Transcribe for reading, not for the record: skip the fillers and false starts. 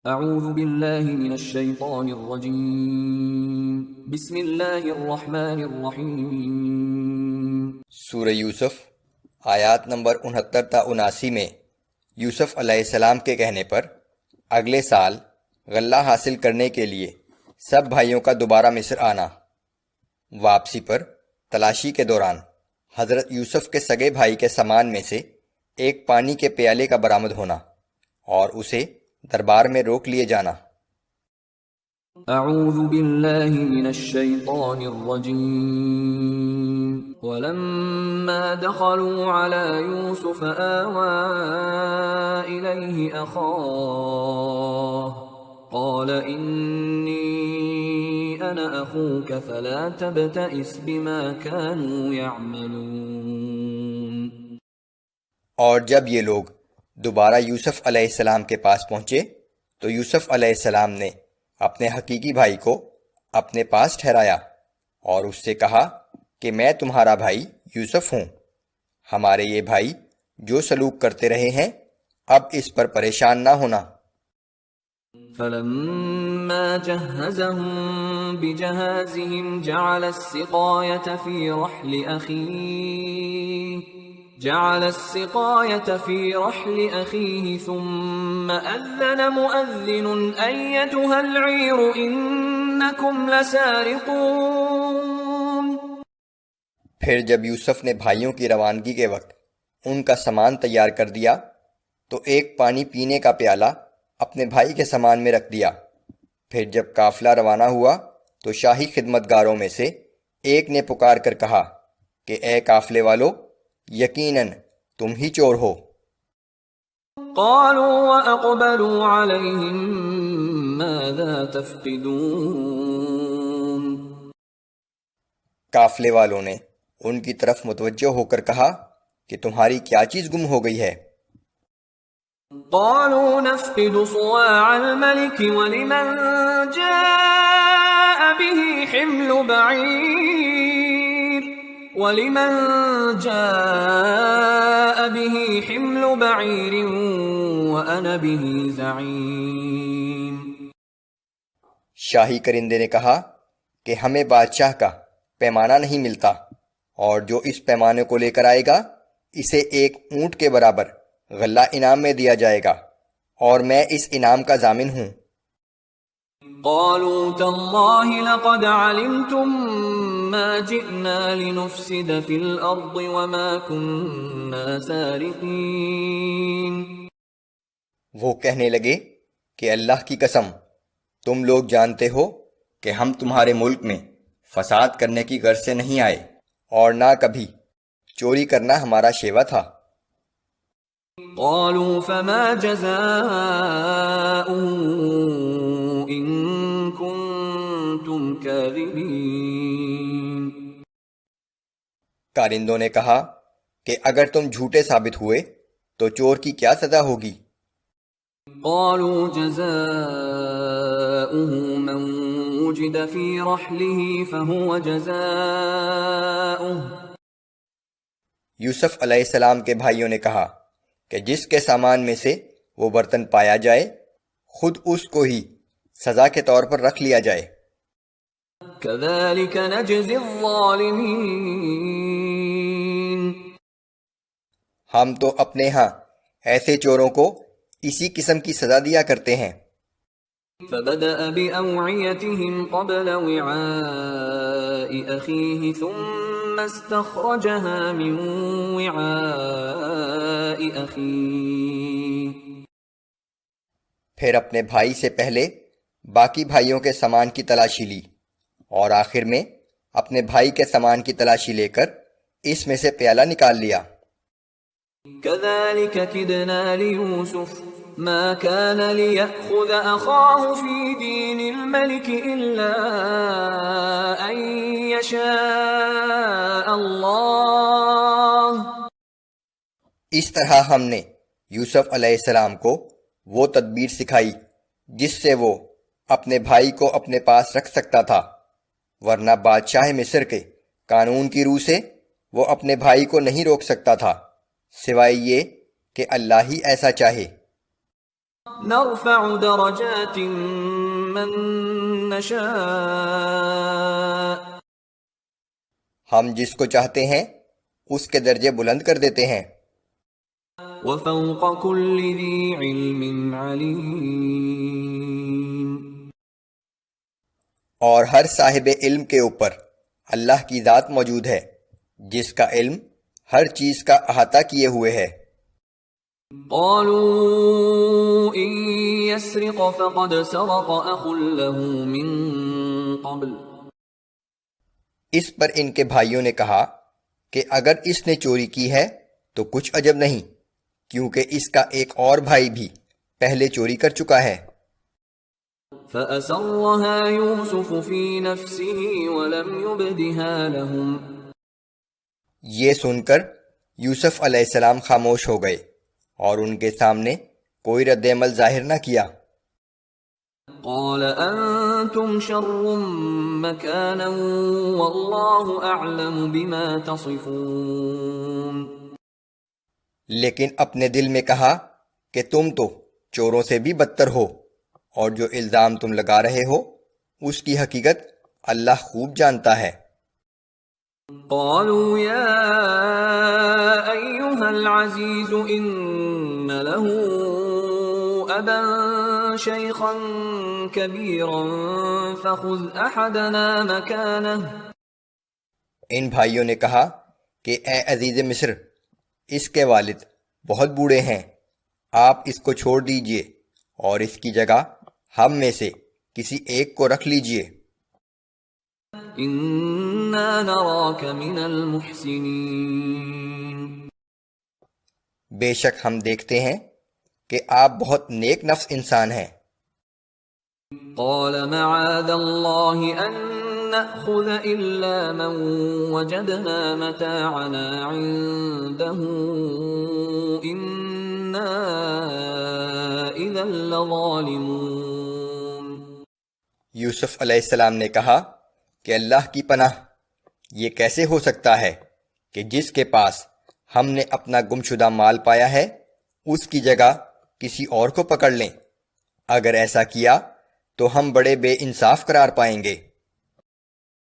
اعوذ باللہ من الشیطان الرجیم بسم اللہ الرحمن الرحیم۔ سورہ یوسف آیات نمبر 69 تا 79 میں یوسف علیہ السلام کے کہنے پر اگلے سال غلہ حاصل کرنے کے لیے سب بھائیوں کا دوبارہ مصر آنا، واپسی پر تلاشی کے دوران حضرت یوسف کے سگے بھائی کے سامان میں سے ایک پانی کے پیالے کا برآمد ہونا اور اسے دربار میں روک لیے جانا۔ اعوذ باللہ من الشیطان الرجیم ولما دخلوا على يوسف آوى إليه أخاه قال إني أنا أخوك فلا تبتئس بما كانوا يعملون۔ اور جب یہ لوگ دوبارہ یوسف علیہ السلام کے پاس پہنچے تو یوسف علیہ السلام نے اپنے حقیقی بھائی کو اپنے پاس ٹھہرایا اور اس سے کہا کہ میں تمہارا بھائی یوسف ہوں، ہمارے یہ بھائی جو سلوک کرتے رہے ہیں اب اس پر پریشان نہ ہونا۔ فلما جهزهم بجهازهم جعل السقاية في رحل أخيه ثم أذن مؤذن أيتها العير إنكم لسارقون۔ پھر جب یوسف نے بھائیوں کی روانگی کے وقت ان کا سامان تیار کر دیا تو ایک پانی پینے کا پیالہ اپنے بھائی کے سامان میں رکھ دیا۔ پھر جب قافلہ روانہ ہوا تو شاہی خدمتگاروں میں سے ایک نے پکار کر کہا کہ اے قافلے والو، یقیناً تم ہی چور ہو۔ قالوا وأقبلوا عليهم ماذا تفقدون۔ قافلے والوں نے ان کی طرف متوجہ ہو کر کہا کہ تمہاری کیا چیز گم ہو گئی ہے؟ قالوا نفقد صواع الملك ولمن جاء به حمل بعير وأنا به زعيم۔ شاہی کرندے نے کہا کہ ہمیں بادشاہ کا پیمانہ نہیں ملتا، اور جو اس پیمانے کو لے کر آئے گا اسے ایک اونٹ کے برابر غلہ انعام میں دیا جائے گا، اور میں اس انعام کا ضامن ہوں۔ قالوا تالله لقد علمتم ما جئنا لنفسد في الأرض وما كنا سارقين۔ وہ کہنے لگے کہ اللہ کی قسم، تم لوگ جانتے ہو کہ ہم تمہارے ملک میں فساد کرنے کی غرض سے نہیں آئے، اور نہ کبھی چوری کرنا ہمارا شیوہ تھا۔ قالوا فما جزاؤه إن كنتم كاذبين۔ کارندوں نے کہا کہ اگر تم جھوٹے ثابت ہوئے تو چور کی کیا سزا ہوگی؟ قالوا جزاؤه من وجد في رحله فهو جزاؤه۔ یوسف علیہ السلام کے بھائیوں نے کہا کہ جس کے سامان میں سے وہ برتن پایا جائے خود اس کو ہی سزا کے طور پر رکھ لیا جائے۔ كذلك نجزي الظالمين۔ ہم تو اپنے ہاں ایسے چوروں کو اسی قسم کی سزا دیا کرتے ہیں۔ فبدأ بأوعيتهم قبل وعاء أخيه ثم استخرجها من وعاء أخيه۔ پھر اپنے بھائی سے پہلے باقی بھائیوں کے سامان کی تلاشی لی، اور آخر میں اپنے بھائی کے سامان کی تلاشی لے کر اس میں سے پیالہ نکال لیا۔ كذلك كدنا ليوسف ما كان ليأخذ أخاه في دين الملك إلا أن يشاء الله۔ اس طرح ہم نے یوسف علیہ السلام کو وہ تدبیر سکھائی جس سے وہ اپنے بھائی کو اپنے پاس رکھ سکتا تھا، ورنہ بادشاہ مصر کے قانون کی روح سے وہ اپنے بھائی کو نہیں روک سکتا تھا، سوائے یہ کہ اللہ ہی ایسا چاہے۔ نرفع درجات من نشاء ہم جس کو چاہتے ہیں اس کے درجے بلند کر دیتے ہیں، وفوق كل ذي علم عليم اور ہر صاحب علم کے اوپر اللہ کی ذات موجود ہے جس کا علم ہر چیز کا احاطہ کیے ہوئے ہے۔ قالوا إن يسرق فقد سرق أخ له من قبل اس پر ان کے بھائیوں نے کہا کہ اگر اس نے چوری کی ہے تو کچھ عجب نہیں، کیونکہ اس کا ایک اور بھائی بھی پہلے چوری کر چکا ہے۔ فأسرها يوسف في نفسه ولم يبدها لهم یہ سن کر یوسف علیہ السلام خاموش ہو گئے اور ان کے سامنے کوئی رد عمل ظاہر نہ کیا۔ قال أنتم شر مكانا والله أعلم بما تصفون لیکن اپنے دل میں کہا کہ تم تو چوروں سے بھی بدتر ہو، اور جو الزام تم لگا رہے ہو اس کی حقیقت اللہ خوب جانتا ہے۔ قالوا يا أيها العزيز إن له أبا شيخا كبيرا فخذ أحدنا مكانه ان بھائیوں نے کہا کہ اے عزیز مصر، اس کے والد بہت بوڑھے ہیں، آپ اس کو چھوڑ دیجئے اور اس کی جگہ ہم میں سے کسی ایک کو رکھ لیجئے۔ إنا نراك من المحسنين بے شک ہم دیکھتے ہیں کہ آپ بہت نیک نفس انسان ہیں۔ قال معاذ الله أن نأخذ إلا من وجدنا متاعنا عنده إنا إذا لظالمون یوسف علیہ السلام نے کہا کہ اللہ کی پناہ، یہ کیسے ہو سکتا ہے کہ جس کے پاس ہم نے اپنا گمشدہ مال پایا ہے اس کی جگہ کسی اور کو پکڑ لیں؟ اگر ایسا کیا تو ہم بڑے بے انصاف قرار پائیں گے۔